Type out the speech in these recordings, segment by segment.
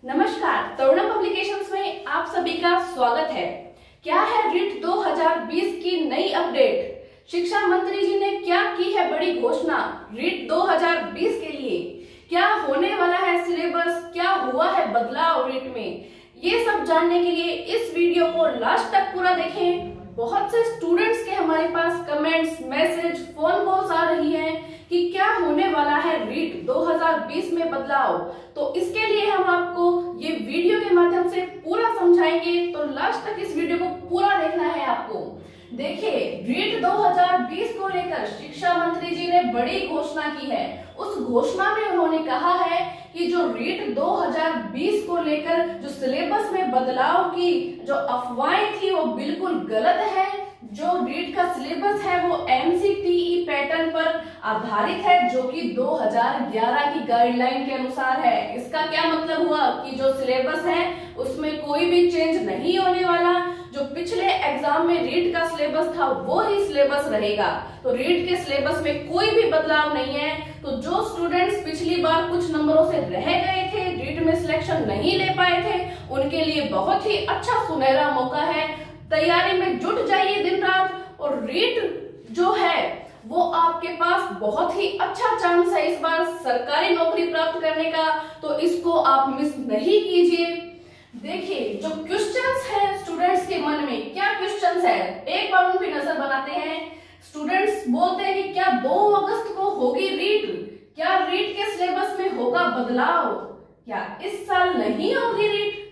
नमस्कार, तरुणा पब्लिकेशंस में आप सभी का स्वागत है। क्या है रीट 2020 की नई अपडेट? शिक्षा मंत्री जी ने क्या की है बड़ी घोषणा रीट 2020 के लिए? क्या होने वाला है सिलेबस? क्या हुआ है बदलाव रीट में? ये सब जानने के लिए इस वीडियो को लास्ट तक पूरा देखें। बहुत से स्टूडेंट्स के हमारे पास कमेंट्स, मैसेज, फोन कॉल्स आ रही हैं कि क्या होने वाला है रीट 2020 में बदलाव। तो इसके लिए हम आपको ये वीडियो के माध्यम से पूरा समझाएंगे, तो लास्ट तक इस वीडियो को पूरा देखना है आपको। देखिए, रीट 2020 को लेकर शिक्षा मंत्री जी ने बड़ी घोषणा की है। उस घोषणा में उन्होंने कहा है कि जो रीट 2020 को लेकर जो सिलेबस में बदलाव की जो अफवाहें थी वो बिल्कुल गलत है। जो रीट का सिलेबस है वो एनसीटीई पैटर्न पर आधारित है, जो कि 2011 की गाइडलाइन के अनुसार है। इसका क्या मतलब हुआ कि जो सिलेबस है उसमें कोई भी चेंज नहीं होने वाला। जो पिछले एग्जाम में रीट का सिलेबस था वो ही सिलेबस रहेगा। तो रीट के सिलेबस में कोई भी बदलाव नहीं है। तो जो स्टूडेंट्स पिछली बार कुछ नंबरों से रह गए थे, रीट में सिलेक्शन नहीं ले पाए थे, उनके लिए बहुत ही अच्छा सुनहरा मौका है। तैयारी में जुट जाइए दिन रात, और रीट जो है वो आपके पास बहुत ही अच्छा चांस है इस बार सरकारी नौकरी प्राप्त करने का, तो इसको आप मिस नहीं कीजिए। देखिए, जो क्वेश्चंस है स्टूडेंट्स के मन में, क्या क्वेश्चंस है एक बार उन पे नजर बनाते हैं। स्टूडेंट्स बोलते हैं कि क्या 2 अगस्त को होगी रीट? क्या रीट के सिलेबस में होगा बदलाव? क्या इस साल नहीं होगी रीट?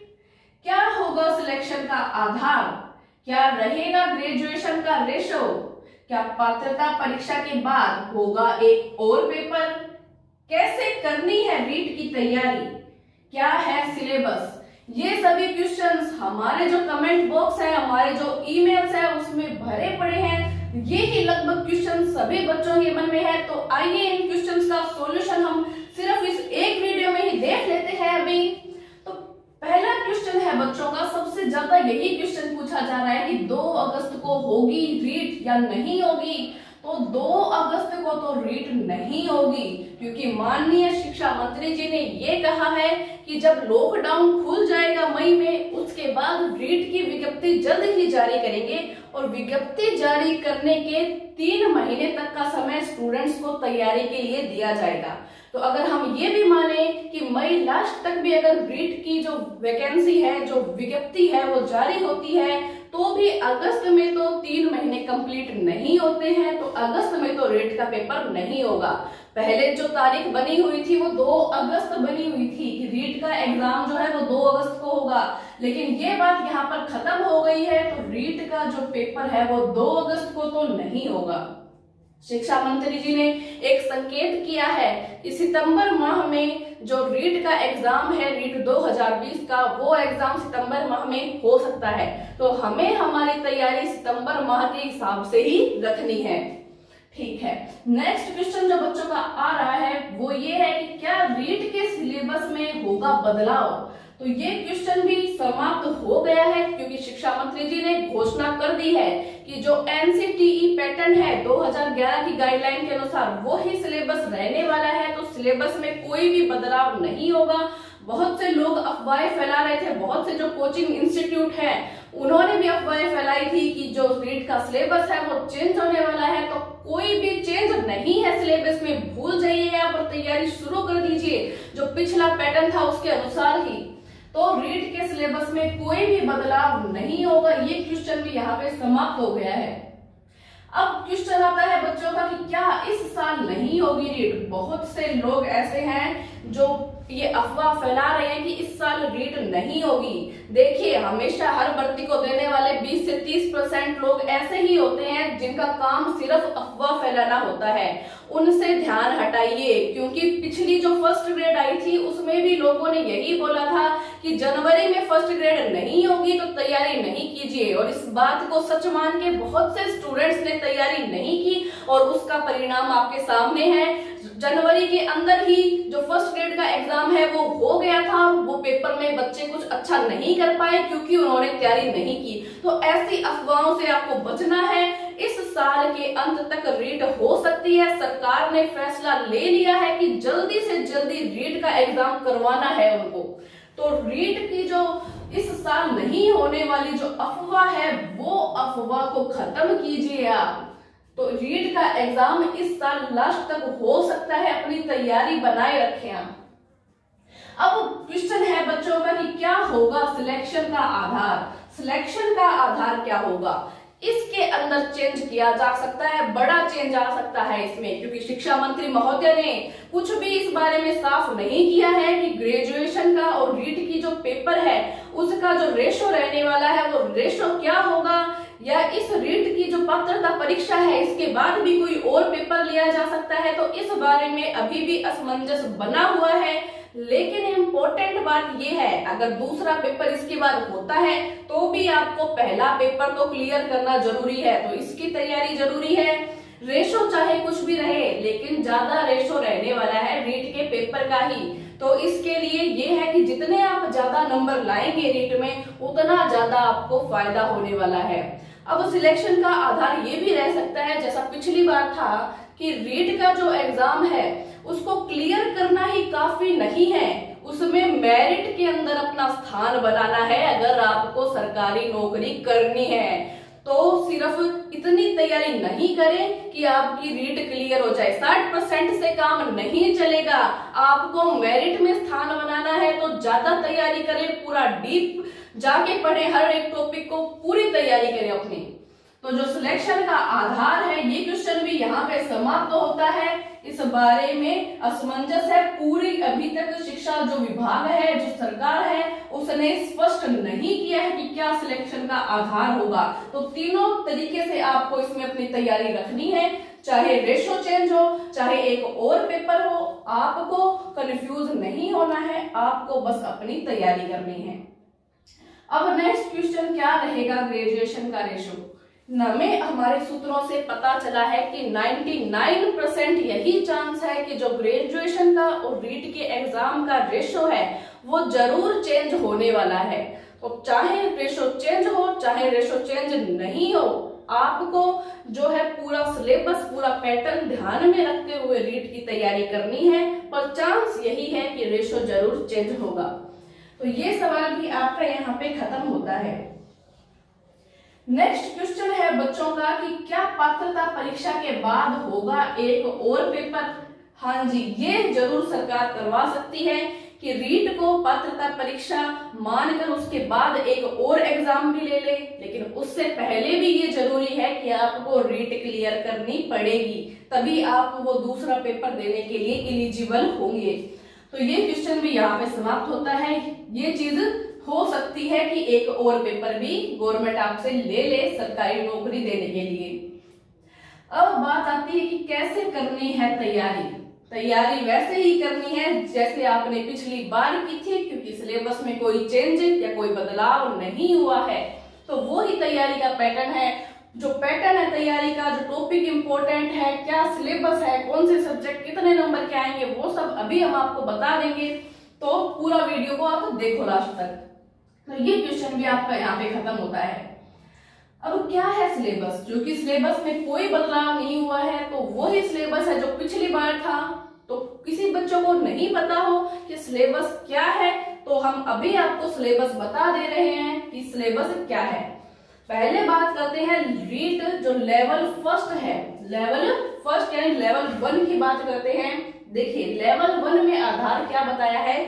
क्या होगा सिलेक्शन का आधार? क्या रहेगा ग्रेजुएशन का रेशो? क्या पात्रता परीक्षा के बाद होगा एक और पेपर? कैसे करनी है रीट की तैयारी? क्या है सिलेबस? ये सभी क्वेश्चंस हमारे जो कमेंट बॉक्स है, हमारे जो ईमेल्स है उसमें भरे पड़े हैं। ये ही लगभग क्वेश्चन सभी बच्चों के मन में है। तो आइए इन क्वेश्चंस का सॉल्यूशन हम सिर्फ इस एक वीडियो में ही देख लेते हैं अभी। तो पहला क्वेश्चन है बच्चों का, सबसे ज्यादा यही क्वेश्चन पूछा जा रहा है कि 2 अगस्त को होगी रीट या नहीं होगी। तो 2 अगस्त को तो रीट नहीं होगी, क्योंकि माननीय शिक्षा मंत्री जी ने ये कहा है कि जब लॉकडाउन खुल जाएगा मई में, उसके बाद रीट की विज्ञप्ति जल्द ही जारी करेंगे, और विज्ञप्ति जारी करने के 3 महीने तक का समय स्टूडेंट्स को तैयारी के लिए दिया जाएगा। तो अगर हम ये भी माने कि मई लास्ट तक भी अगर रीट की जो वैकेंसी है, जो विज्ञप्ति है वो जारी होती है, तो भी अगस्त में तो 3 महीने कंप्लीट नहीं होते हैं, तो अगस्त में तो रीट का पेपर नहीं होगा। पहले जो तारीख बनी हुई थी वो 2 अगस्त बनी हुई थी कि रीट का एग्जाम जो है वो 2 अगस्त को होगा, लेकिन ये बात यहाँ पर खत्म हो गई है। तो रीट का जो पेपर है वो 2 अगस्त को तो नहीं होगा। शिक्षा मंत्री जी ने एक संकेत किया है कि सितंबर माह में जो रीट का एग्जाम है, रीट 2020 का, वो एग्जाम सितंबर माह में हो सकता है। तो हमें हमारी तैयारी सितंबर माह के हिसाब से ही रखनी है। ठीक है, नेक्स्ट क्वेश्चन जो बच्चों का आ रहा है वो ये है कि क्या रीट के सिलेबस में होगा बदलाव? तो ये क्वेश्चन भी समाप्त हो गया है, क्योंकि शिक्षा मंत्री जी ने घोषणा कर दी है कि जो एनसीटीई पैटर्न है 2011 की गाइडलाइन के अनुसार वो ही सिलेबस रहने वाला है। तो सिलेबस में कोई भी बदलाव नहीं होगा। बहुत से लोग अफवाहें फैला रहे थे, बहुत से जो कोचिंग इंस्टीट्यूट है उन्होंने भी अफवाहें फैलाई थी कि जो रीट का सिलेबस है वो चेंज होने वाला है। तो कोई भी चेंज नहीं है सिलेबस में, भूल जाइए आप और तैयारी शुरू कर दीजिए जो पिछला पैटर्न था उसके अनुसार ही। तो रीट के सिलेबस में कोई भी बदलाव नहीं होगा। ये क्वेश्चन भी यहाँ पे समाप्त हो गया है। अब क्वेश्चन आता है बच्चों का कि क्या इस साल नहीं होगी रीट? बहुत से लोग ऐसे हैं जो ये अफवाह फैला रहे हैं कि इस साल रीट नहीं होगी। देखिए, हमेशा हर भर्ती को देने वाले 20 से 30% लोग ऐसे ही होते हैं जिनका काम सिर्फ अफवाह फैलाना होता है। उनसे ध्यान हटाइए, क्योंकि पिछली जो फर्स्ट ग्रेड आई थी उसमें भी लोगों ने यही बोला था कि जनवरी में फर्स्ट ग्रेड नहीं होगी तो तैयारी नहीं कीजिए, और इस बात को सच मान के बहुत से स्टूडेंट्स ने तैयारी नहीं की और उसका परिणाम आपके सामने है। जनवरी के अंदर ही जो फर्स्ट ग्रेड का एग्जाम है वो हो गया था, वो पेपर में बच्चे कुछ अच्छा नहीं कर पाए क्योंकि उन्होंने तैयारी नहीं की। तो ऐसी अफवाहों से आपको बचना है। इस साल के अंत तक रीट हो सकती है। सरकार ने फैसला ले लिया है कि जल्दी से जल्दी रीट का एग्जाम करवाना है उनको। तो रीट की जो इस साल नहीं होने वाली जो अफवाह है वो अफवाह को खत्म कीजिए आप। तो रीट का एग्जाम इस साल लास्ट तक हो सकता है, अपनी तैयारी बनाए रखें आप। अब क्वेश्चन है बच्चों का कि क्या होगा सिलेक्शन का आधार। सिलेक्शन का आधार क्या होगा, इसके अंदर चेंज किया जा सकता है, बड़ा चेंज आ सकता है इसमें, क्योंकि शिक्षा मंत्री महोदय ने कुछ भी इस बारे में साफ नहीं किया है कि ग्रेजुएशन का और रीट की जो पेपर है उसका जो रेशो रहने वाला है वो रेशो क्या होगा, या इस रीट की जो पात्रता परीक्षा है इसके बाद भी कोई और पेपर लिया जा सकता है। तो इस बारे में अभी भी असमंजस बना हुआ है। लेकिन इम्पोर्टेंट बात यह है, अगर दूसरा पेपर इसके बाद होता है तो भी आपको पहला पेपर तो क्लियर करना जरूरी है, तो इसकी तैयारी जरूरी है। रेशो चाहे कुछ भी रहे लेकिन ज्यादा रेशो रहने वाला है रीट के पेपर का ही, तो इसके लिए ये है कि जितने आप ज्यादा नंबर लाएंगे रीट में उतना ज्यादा आपको फायदा होने वाला है। अब सिलेक्शन का आधार ये भी रह सकता है, जैसा पिछली बार था कि रीट का जो एग्जाम है उसको क्लियर करना ही काफी नहीं है, उसमें मेरिट के अंदर अपना स्थान बनाना है। अगर आपको सरकारी नौकरी करनी है तो सिर्फ इतनी तैयारी नहीं करें कि आपकी रीट क्लियर हो जाए। 60% से काम नहीं चलेगा, आपको मेरिट में स्थान बनाना है तो ज्यादा तैयारी करें, पूरा डीप जाके पढ़े, हर एक टॉपिक को पूरी तैयारी करें अपनी। तो जो सिलेक्शन का आधार है ये क्वेश्चन भी यहाँ पे समाप्त होता है। इस बारे में असमंजस है, पूरी अभी तक शिक्षा जो विभाग है, जो सरकार है, उसने स्पष्ट नहीं किया है कि क्या सिलेक्शन का आधार होगा। तो तीनों तरीके से आपको इसमें अपनी तैयारी रखनी है, चाहे रेशो चेंज हो, चाहे एक और पेपर हो, आपको कंफ्यूज नहीं होना है, आपको बस अपनी तैयारी करनी है। अब नेक्स्ट क्वेश्चन क्या रहेगा, ग्रेजुएशन का रेशो। हमें हमारे सूत्रों से पता चला है कि 99% यही चांस है कि जो ग्रेजुएशन का और रीट के एग्जाम का रेशो है वो जरूर चेंज होने वाला है। तो चाहे रेशो चेंज हो चाहे रेशो चेंज नहीं हो, आपको जो है पूरा सिलेबस, पूरा पैटर्न ध्यान में रखते हुए रीट की तैयारी करनी है, पर चांस यही है कि रेशो जरूर चेंज होगा। तो ये सवाल भी आपका यहाँ पे खत्म होता है। नेक्स्ट क्वेश्चन है बच्चों का कि क्या पात्रता परीक्षा के बाद होगा एक और पेपर। हाँ जी, ये जरूर सरकार करवा सकती है कि रीट को पात्रता परीक्षा मानकर उसके बाद एक और एग्जाम भी ले ले, लेकिन उससे पहले भी ये जरूरी है कि आपको रीट क्लियर करनी पड़ेगी, तभी आप वो दूसरा पेपर देने के लिए एलिजिबल होंगे। तो ये क्वेश्चन भी यहाँ पे समाप्त होता है। ये चीज हो सकती है कि एक और पेपर भी गवर्नमेंट आपसे ले ले सरकारी नौकरी देने के लिए। अब बात आती है कि कैसे करनी है तैयारी। तैयारी वैसे ही करनी है जैसे आपने पिछली बार की थी, क्योंकि सिलेबस में कोई चेंज या कोई बदलाव नहीं हुआ है, तो वो ही तैयारी का पैटर्न है। जो पैटर्न है तैयारी का, जो टॉपिक इंपॉर्टेंट है, क्या सिलेबस है, कौन से सब्जेक्ट कितने नंबर के आएंगे, वो सब अभी हम आपको बता देंगे। तो पूरा वीडियो को आप देखो लास्ट तक। तो ये क्वेश्चन भी आपका यहाँ पे खत्म होता है। अब क्या है सिलेबस, जो कि सिलेबस में कोई बदलाव नहीं हुआ है, तो वही सिलेबस है जो पिछली बार था। तो किसी बच्चों को नहीं पता हो कि सिलेबस क्या है, तो हम अभी आपको सिलेबस बता दे रहे हैं कि सिलेबस क्या है। पहले बात करते हैं रीट जो लेवल फर्स्ट है, लेवल फर्स्ट यानी लेवल 1 की बात करते हैं। देखिए लेवल 1 में आधार क्या बताया है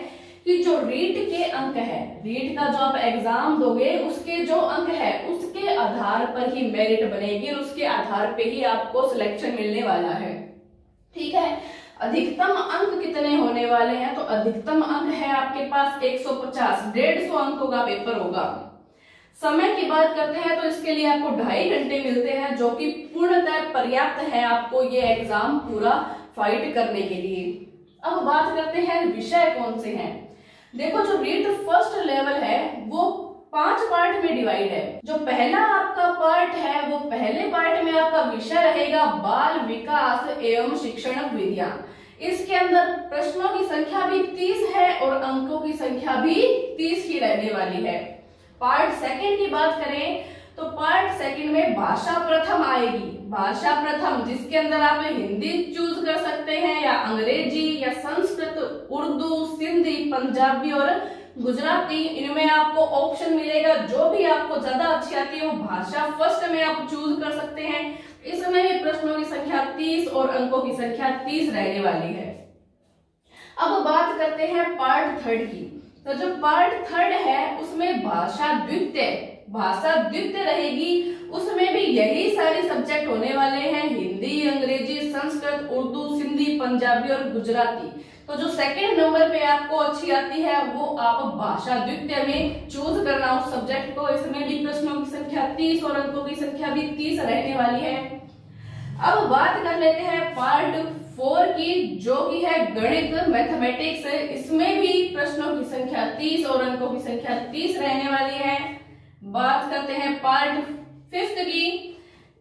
कि जो रीट के अंक है, रीट का जो आप एग्जाम दोगे उसके जो अंक है उसके आधार पर ही मेरिट बनेगी और उसके आधार पे ही आपको सिलेक्शन मिलने वाला है। ठीक है, अधिकतम अंक कितने होने वाले हैं, तो अधिकतम अंक है आपके पास 150, 150 अंकों का पेपर होगा। समय की बात करते हैं तो इसके लिए आपको 2.5 घंटे मिलते हैं, जो कि पूर्णतः पर्याप्त है आपको ये एग्जाम पूरा फाइट करने के लिए। अब बात करते हैं विषय कौन से हैं। देखो जो रीट फर्स्ट लेवल है वो 5 पार्ट में डिवाइड है। जो पहला आपका पार्ट है वो पहले पार्ट में आपका विषय रहेगा बाल विकास एवं शिक्षण विधियां। इसके अंदर प्रश्नों की संख्या भी 30 है और अंकों की संख्या भी 30 की रहने वाली है। पार्ट सेकंड की बात करें तो पार्ट सेकंड में भाषा प्रथम आएगी। भाषा प्रथम जिसके अंदर आप हिंदी चूज कर सकते हैं या अंग्रेजी या संस्कृत, उर्दू, सिंधी, पंजाबी और गुजराती, इनमें आपको ऑप्शन मिलेगा। जो भी आपको ज्यादा अच्छी आती है वो भाषा फर्स्ट में आप चूज कर सकते हैं। इसमें भी प्रश्नों की संख्या 30 और अंकों की संख्या 30 रहने वाली है। अब बात करते हैं पार्ट थर्ड की। तो जो पार्ट थर्ड है उसमें भाषा द्वितीय रहेगी। उसमें भी यही सारे सब्जेक्ट होने वाले हैं, हिंदी, अंग्रेजी, संस्कृत, उर्दू, सिंधी, पंजाबी और गुजराती। तो जो सेकंड नंबर पे आपको अच्छी आती है वो आप भाषा द्वितीय में चूज करना उस सब्जेक्ट को। इसमें भी प्रश्नों की संख्या 30 और अंकों की संख्या भी 30 रहने वाली है। अब बात कर लेते हैं पार्ट 4 की, जो की है गणित, मैथमेटिक्स। इसमें भी प्रश्नों की संख्या 30 और अंकों की संख्या 30 रहने वाली है। बात करते हैं पार्ट 5 की।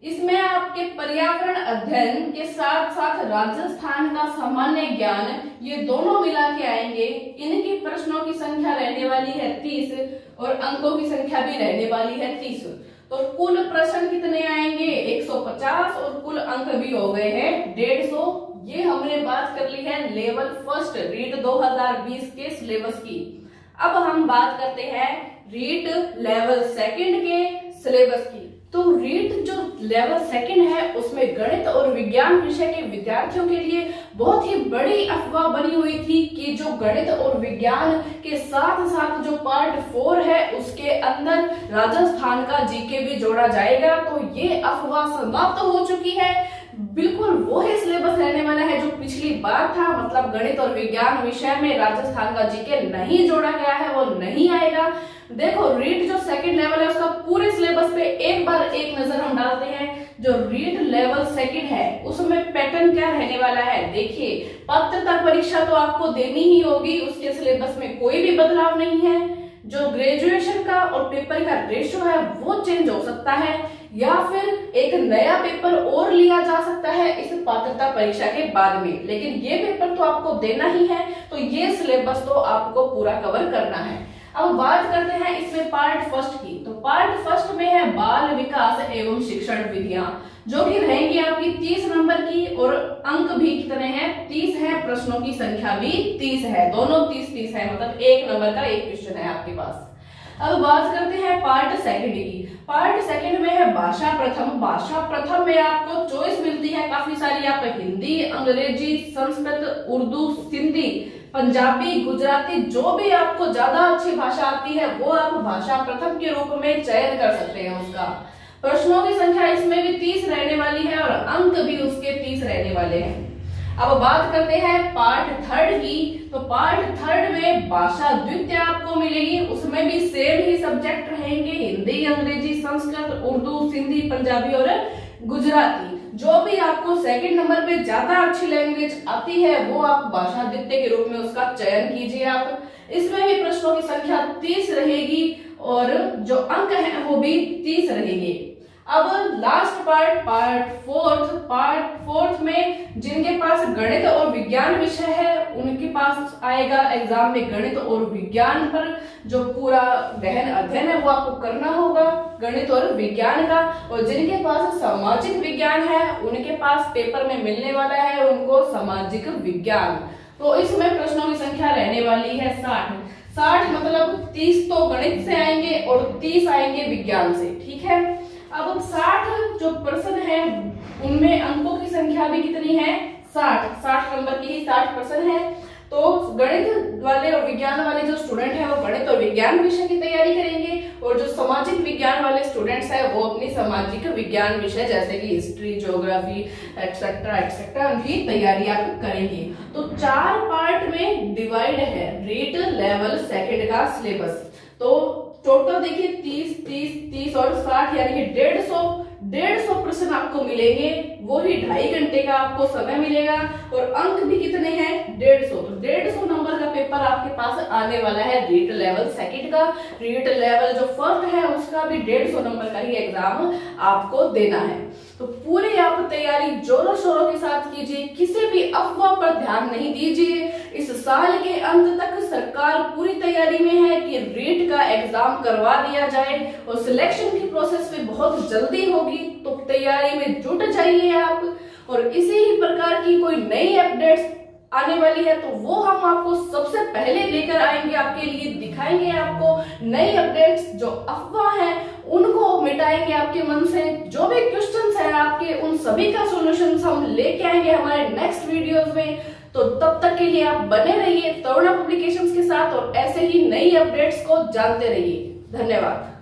इसमें आपके पर्यावरण अध्ययन के साथ साथ राजस्थान का सामान्य ज्ञान, ये दोनों मिला के आएंगे। इनकी प्रश्नों की संख्या रहने वाली है 30 और अंकों की संख्या भी रहने वाली है 30। तो कुल प्रश्न कितने आएंगे? 150 और कुल अंक भी हो गए हैं 150। ये हमने बात कर ली है लेवल फर्स्ट रीट 2020 के सिलेबस की। अब हम बात करते हैं रीट लेवल सेकंड के सिलेबस की। तो रीट जो लेवल सेकंड है उसमें गणित और विज्ञान विषय के विद्यार्थियों के लिए बहुत ही बड़ी अफवाह बनी हुई थी कि जो गणित और विज्ञान के साथ साथ जो पार्ट 4 है उसके अंदर राजस्थान का जीके भी जोड़ा जाएगा। तो ये अफवाह समाप्त हो चुकी है। बिल्कुल वो ही सिलेबस रहने वाला है जो पिछली बार था, मतलब गणित और विज्ञान विषय में राजस्थान का जीके नहीं जोड़ा गया है, वो नहीं आएगा। देखो रीट जो सेकंड लेवल है उसका पूरे सिलेबस पे एक बार एक नजर हम डालते हैं। जो रीट लेवल सेकंड है उसमें पैटर्न क्या रहने वाला है, देखिए पात्रता परीक्षा तो आपको देनी ही होगी, उसके सिलेबस में कोई भी बदलाव नहीं है। जो ग्रेजुएशन का और पेपर का रेशियो है वो चेंज हो सकता है या फिर एक नया पेपर और लिया जा सकता है इस पात्रता परीक्षा के बाद में, लेकिन ये पेपर तो आपको देना ही है। तो ये सिलेबस तो आपको पूरा कवर करना है। अब बात करते हैं इसमें पार्ट फर्स्ट की। तो पार्ट फर्स्ट में है बाल विकास एवं शिक्षण विधियां, जो कि रहेंगी आपकी 30 नंबर की और अंक भी कितने हैं? 30 है। प्रश्नों की संख्या भी 30 है, दोनों 30-30 है, मतलब 1 नंबर का एक क्वेश्चन है आपके पास। अब बात करते हैं पार्ट सेकंड की। पार्ट सेकंड में है भाषा प्रथम। भाषा प्रथम में आपको चॉइस मिलती है काफी सारी, आप हिंदी, अंग्रेजी, संस्कृत, उर्दू, सिंधी, पंजाबी, गुजराती, जो भी आपको ज्यादा अच्छी भाषा आती है वो आप भाषा प्रथम के रूप में चयन कर सकते हैं उसका। प्रश्नों की संख्या इसमें भी 30 रहने वाली है और अंक भी उसके 30 रहने वाले हैं। अब बात करते हैं पार्ट थर्ड की। तो पार्ट थर्ड में भाषा द्वितीय आपको मिलेगी, उसमें भी सेम ही सब्जेक्ट रहेंगे, हिंदी, अंग्रेजी, संस्कृत, उर्दू, सिंधी, पंजाबी और गुजराती। जो भी आपको सेकंड नंबर पे ज्यादा अच्छी लैंग्वेज आती है वो आप भाषा द्वितीय के रूप में उसका चयन कीजिए आप। इसमें भी प्रश्नों की संख्या 30 रहेगी और जो अंक हैं वो भी 30 रहेंगे। अब लास्ट पार्ट फोर्थ में जिनके पास गणित और विज्ञान विषय है उनके पास आएगा एग्जाम में गणित और विज्ञान पर जो पूरा गहन अध्ययन है वो आपको करना होगा गणित और विज्ञान का। और जिनके पास सामाजिक विज्ञान है उनके पास पेपर में मिलने वाला है उनको सामाजिक विज्ञान। तो इसमें प्रश्नों की संख्या रहने वाली है 60 मतलब 30 तो गणित से आएंगे और 30 आएंगे विज्ञान से, ठीक है। अब 60 जो प्रश्न है उनमें अंकों की संख्या भी कितनी है? 60 नंबर की ही 60 प्रश्न है। तो गणित वाले और विज्ञान वाले जो स्टूडेंट है वो गणित और विज्ञान विषय की तैयारी करेंगे और जो सामाजिक विज्ञान वाले स्टूडेंट्स है वो अपनी सामाजिक विज्ञान विषय जैसे कि हिस्ट्री, ज्योग्राफी एक्सेट्रा उनकी तैयारी आप करेंगे। तो 4 पार्ट में डिवाइड है रीट लेवल सेकंड का सिलेबस। तो टोटल देखिए 30 और 60 यानी कि 150 प्रश्न आपको मिलेंगे, वो ही 2.5 घंटे का आपको समय मिलेगा और अंक भी कितने हैं? 150। तो 150 नंबर का पेपर आपके पास आने वाला है रीट लेवल सेकंड का। रीट लेवल जो फर्स्ट है उसका भी 150 नंबर का ही एग्जाम आपको देना है। तो पूरी आप तैयारी जोरों शोरों के साथ कीजिए, किसी भी अफवाह पर ध्यान नहीं दीजिए। इस साल के अंत तक सरकार पूरी तैयारी में है कि रीट का एग्जाम करवा दिया जाए और सिलेक्शन की प्रोसेस भी बहुत जल्दी होगी। तो तैयारी में जुट जाइए आप और इसी ही प्रकार की कोई नई अपडेट्स आने वाली है तो वो हम आपको सबसे पहले लेकर आएंगे, आपके लिए दिखाएंगे आपको नई अपडेट्स। जो अफवाह है उनको मिटाएंगे आपके मन से। जो भी क्वेश्चंस है आपके, उन सभी का सॉल्यूशंस हम लेके आएंगे हमारे नेक्स्ट वीडियोस में। तो तब तक के लिए आप बने रहिए तरुणा पब्लिकेशंस के साथ और ऐसे ही नई अपडेट्स को जानते रहिए। धन्यवाद।